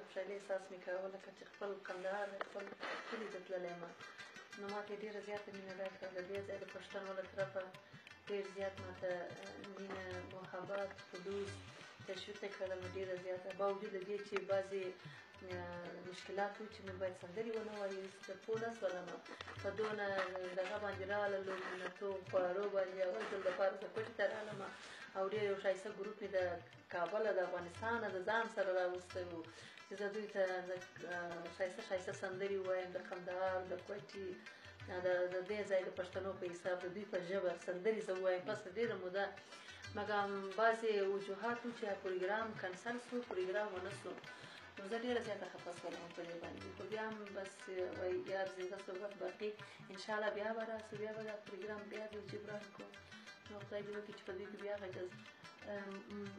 خوشحالي احساس مې کوه لکه چې خپل کندهار خپل کلي ته تللی یم. نو ما ته ډېره زیاته مینه راکړه. له دې ځایه د پښتنو له طرفه ډېر زیات ما ته مینه، محبت، خلوص تشویق یې کړل ډېره زیاته. باوجود د دې چې بعضې مشکلات وو چې موږ باید سندرې ونه وایو، زه پوه نه شولم په دونه دغه باندې راغللو مینتو خوارو باندې. اول ځل دپاره زه کوټې ته رالم او ډېر یو ښایسته ګروپ مې د کابله د افغانستانه د ځان سره راوستی وو چې زه دوی ته ښایسته ښایسته سندرې ووایم د کندهار د کوټې د دې ځای د پښتنو په حساب د دوی په ژبه سندرې زه ووایم. پس ډېره موده مګر بعضې وجوهات وو چې پروګرام کنسل شو، پروګرام ونه شو. نو زه ډېره زیاته خفه شولم په دې باندې. خو بیا هم بس وایي یار زنده صحبت باقي انشاءالله بیا به راشو، بیا به دا پروګرام بیا به جبران کړو. نو خدای دې وکړي چې په دوی کې بیا غږز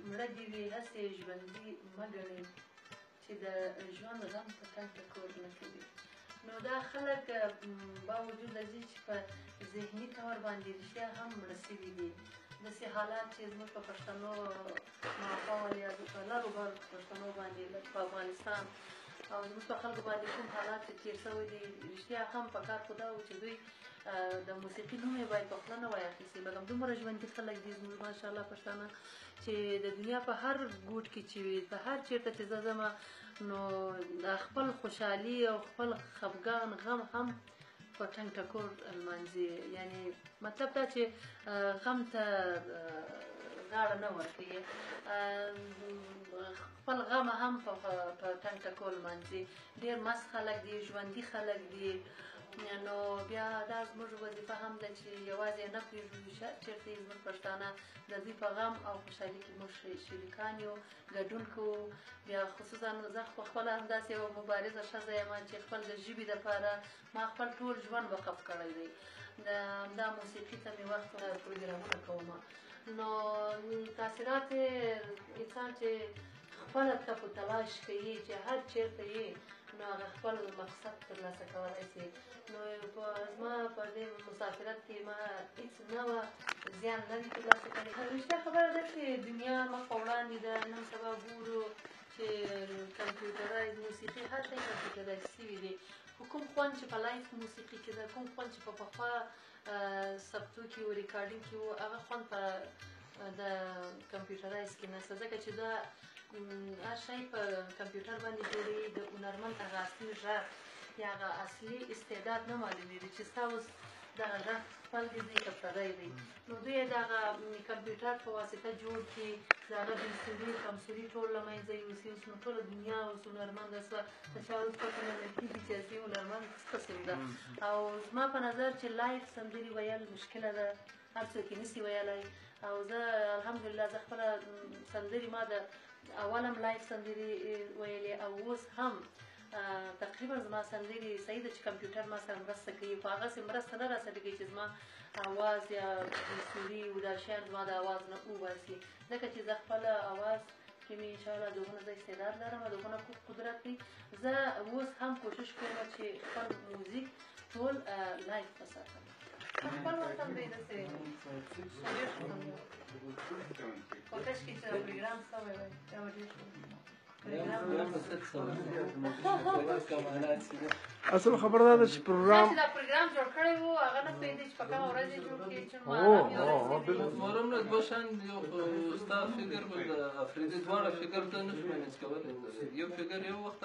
مړه دې وي هسې ژوندي مه ګڼئ چې د ژوند غم په تن کې کور نه کوي. نو دا خلک باوجود د دې چې په ذهني طور باندې رښتیا هم مړه شوي دي، داسې حالات چې زموږ په پښتنو ماحول یا په لرو برو پښتنو باندې په افغانستان او زموږ په خلکو باندې کوم حالات چې تېر شوي دي، رښتیا هم پکار خو دا و چې دوی د موسیقي نوم یې باید په خوله نه وای اخیستی. مګر دومره ژوندي خلک دي زموږ ماشاءالله پښتانه چې د دنیا په هر ګوټ کې چې وي، په هر چېرته چې زه ځمه نو خپل خوشحالي او خپل خفګان غم هم په ټنګ ټکور لمانځي. یعنې مطلب دا چې غم ته غاړه نه ورکوي، خپل غم هم په ټنګ ټکور لمانځي. ډېر مست خلک دي، ژوندي خلک دي. نو بیا دا زموږ وظیفه هم ده چې یوازې نه پرېږدو چېرته یې زموږ پښتانه د دوی په غم او خوشحالي کې موږ شریکان یو، ګډون کوو. بیا خصوصا زه خپله همداسې یوه مبارزه ښځه یم چې خپل د ژبې دپاره ما خپل ټول ژوند وقف کړی دی. دا موسیقي ته مې وخت پروګرامونه کوم. نو تاثیرات انسان چې خپله ته په تلاش کوي چې هر چېرته یې نو هغه خپل مقصد ترلاسه کولی شي. نو زما په دې مسافرت کې ما هېڅ نوع زیان نه دی ترلاسه کړی. رښتیا خبره ده چې دنیا مخ په وړاندې ده. نن سبا ګورو چې کمپیوټرایز موسیقي هر شی کمپیوټرایز شوي دي. خو کوم خوند چې په لایف موسیقي کې ده، کوم خوند چې په پخوا ثبتو کې و، ریکارډینګ کې و، هغه خوند په د کمپیوټرایز کې نشته. ځکه چې دا هر شی په کمپیوټر باندې جوړوي، د هنرمند هغه اصلي غږ یا هغه اصلي استعداد نه معلومېږي چې ستا اوس دغه غږ خپل دی دی که پردی دی. نو دوی یې د هغه کمپیوټر په واسطه جوړ کړي، د هغه بېلسوري کمسوري ټول له منځه یوسي. اوس نو ټوله دنیا اوس هنرمنده شوه. د چا اوس پته نه لګېږي چې اصلي هنرمند څه قسم ده. او زما په نظر چې لایف سندرې ویل مشکله ده، هر څوک یې نشي ویلی. او زه الحمدلله زه خپله سندرې ما د اول هم لایف سندرې ویلې او اوس هم تقریبا زما سندرې صحیح ده چې کمپیوټر ما سره مرسته کوي، خو هغسې مرسته نه راسره کوي چې زما اواز یا سوري او دا شیان زما د اواز نه وباسي. ځکه چې زه خپله اواز کې مې انشاءالله دغونه زه استعداد لرم او دغونه قدرت دی. زه اوس هم کوشش کوم چې خپل موزیک ټول لایف وساتم. خپل وطن دی داسې ډېر ښه خوند و. خو کاشکې چې پروګرام شوی وای بیا به ډېر ښه اصل خبر دا ده چې پروګرام دا پروګرام جوړ کړی و، هغه نه پوهېدی چې په کومه ورځ یې جوړ کړي چې مارم نه دوه شیان دي. یو ستا فکر بل د افریدي دواړه فکر ته نه شو مینځ کولی. یو فکر یو وخت